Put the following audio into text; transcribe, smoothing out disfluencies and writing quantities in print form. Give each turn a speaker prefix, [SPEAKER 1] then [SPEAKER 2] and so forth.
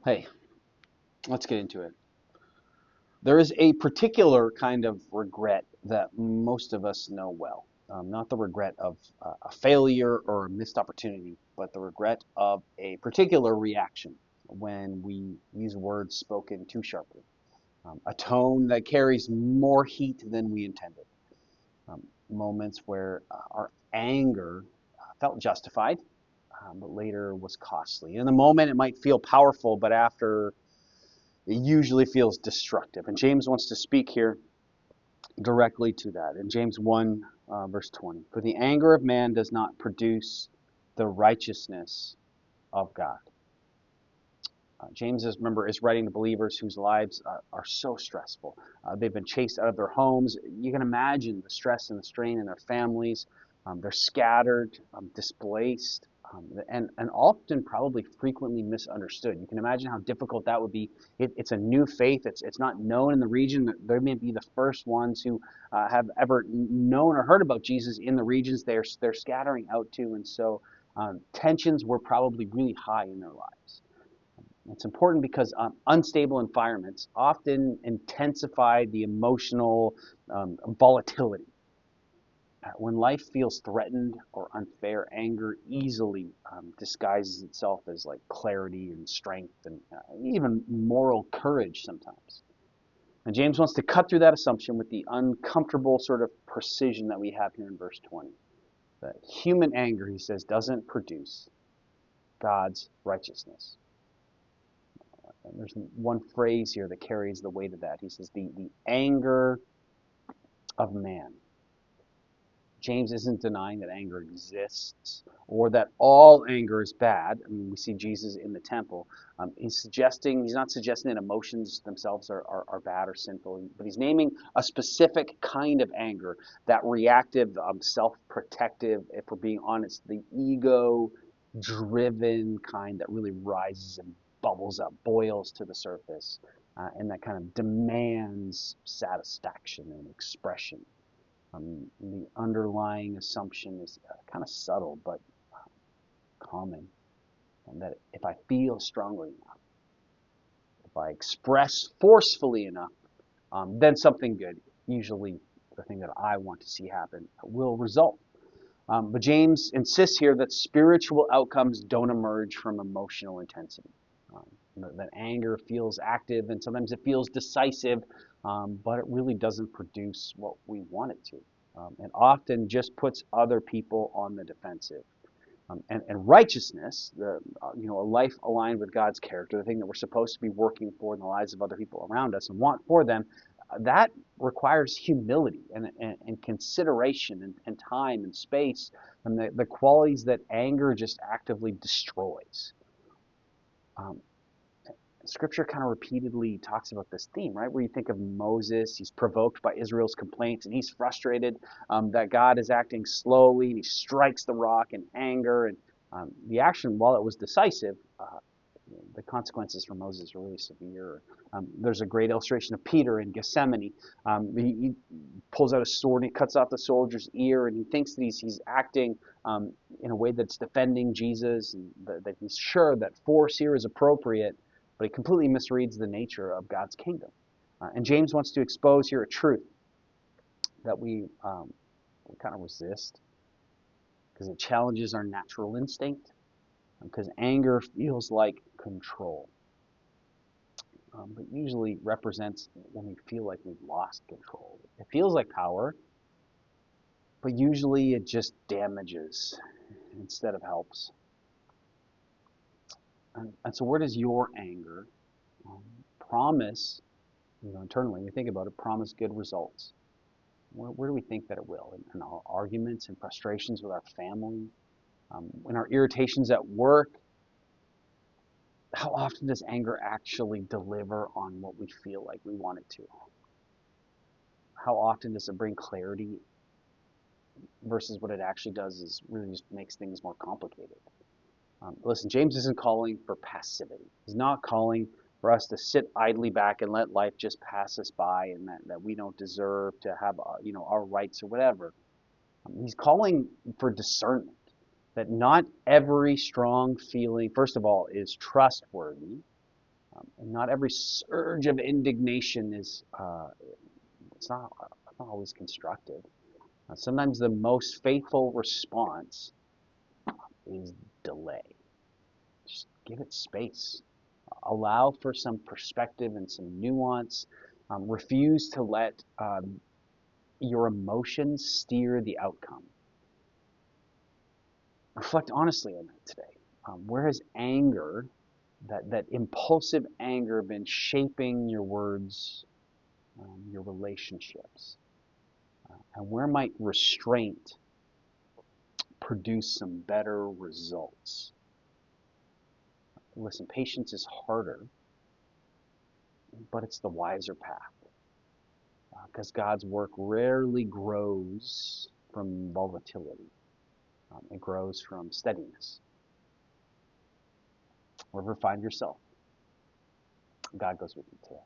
[SPEAKER 1] Hey, let's get into it. There is a particular kind of regret that most of us know well. Not the regret of a failure or a missed opportunity, but the regret of a particular reaction when we use words spoken too sharply. A tone that carries more heat than we intended. Moments where our anger felt justified, but later was costly. In the moment, it might feel powerful, but after it usually feels destructive. And James wants to speak here directly to that. In James 1, verse 20, for the anger of man does not produce the righteousness of God. James, remember, is writing to believers whose lives are so stressful. They've been chased out of their homes. You can imagine the stress and the strain in their families. They're scattered, displaced, and often probably frequently misunderstood. You can imagine how difficult that would be. It's a new faith. It's not known in the region. They may be the first ones who have ever known or heard about Jesus in the regions they're scattering out to, and so tensions were probably really high in their lives. It's important because unstable environments often intensify the emotional volatility. When life feels threatened or unfair, anger easily disguises itself as like clarity and strength and even moral courage sometimes. And James wants to cut through that assumption with the uncomfortable sort of precision that we have here in verse 20. That human anger, he says, doesn't produce God's righteousness. And there's one phrase here that carries the weight of that. He says, the anger of man. James isn't denying that anger exists or that all anger is bad. I mean, we see Jesus in the temple. He's not suggesting that emotions themselves are bad or sinful, but he's naming a specific kind of anger, that reactive, self-protective, if we're being honest, the ego-driven kind that really rises and bubbles up, boils to the surface, and that kind of demands satisfaction and expression. The underlying assumption is kind of subtle but common, and that if I feel strongly enough, if I express forcefully enough, then something good, usually the thing that I want to see happen, will result. But James insists here that spiritual outcomes don't emerge from emotional intensity. Um, that anger feels active and sometimes it feels decisive, but it really doesn't produce what we want it to. And often just puts other people on the defensive. And righteousness, a life aligned with God's character, the thing that we're supposed to be working for in the lives of other people around us and want for them, that requires humility and consideration and time and space and the qualities that anger just actively destroys. Um, Scripture kind of repeatedly talks about this theme, right? Where you think of Moses, he's provoked by Israel's complaints and he's frustrated that God is acting slowly and he strikes the rock in anger. And the action, while it was decisive, the consequences for Moses are really severe. There's a great illustration of Peter in Gethsemane. He pulls out a sword and he cuts off the soldier's ear, and he thinks that he's acting in a way that's defending Jesus, and that he's sure that force here is appropriate, but he completely misreads the nature of God's kingdom. And James wants to expose here a truth that we kind of resist because it challenges our natural instinct, because anger feels like control. But usually represents when we feel like we've lost control. It feels like power, but usually it just damages instead of helps. And so where does your anger um, promise, internally, we think about it, promise good results? Where do we think that it will? In our arguments and frustrations with our family, in our irritations at work? How often does anger actually deliver on what we feel like we want it to? How often does it bring clarity versus what it actually does is really just makes things more complicated? Listen, James isn't calling for passivity. He's not calling for us to sit idly back and let life just pass us by, and that we don't deserve to have our rights or whatever. He's calling for discernment, that not every strong feeling, first of all, is trustworthy, And not every surge of indignation is, it's not always constructive. Sometimes the most faithful response is delay. Just give it space. Allow for some perspective and some nuance. Refuse to let your emotions steer the outcome. Reflect honestly on that today. Where has anger, that impulsive anger, been shaping your words, your relationships? And where might restraint produce some better results? Listen, patience is harder, but it's the wiser path. Because God's work rarely grows from volatility. It grows from steadiness. Wherever you find yourself, God goes with you today.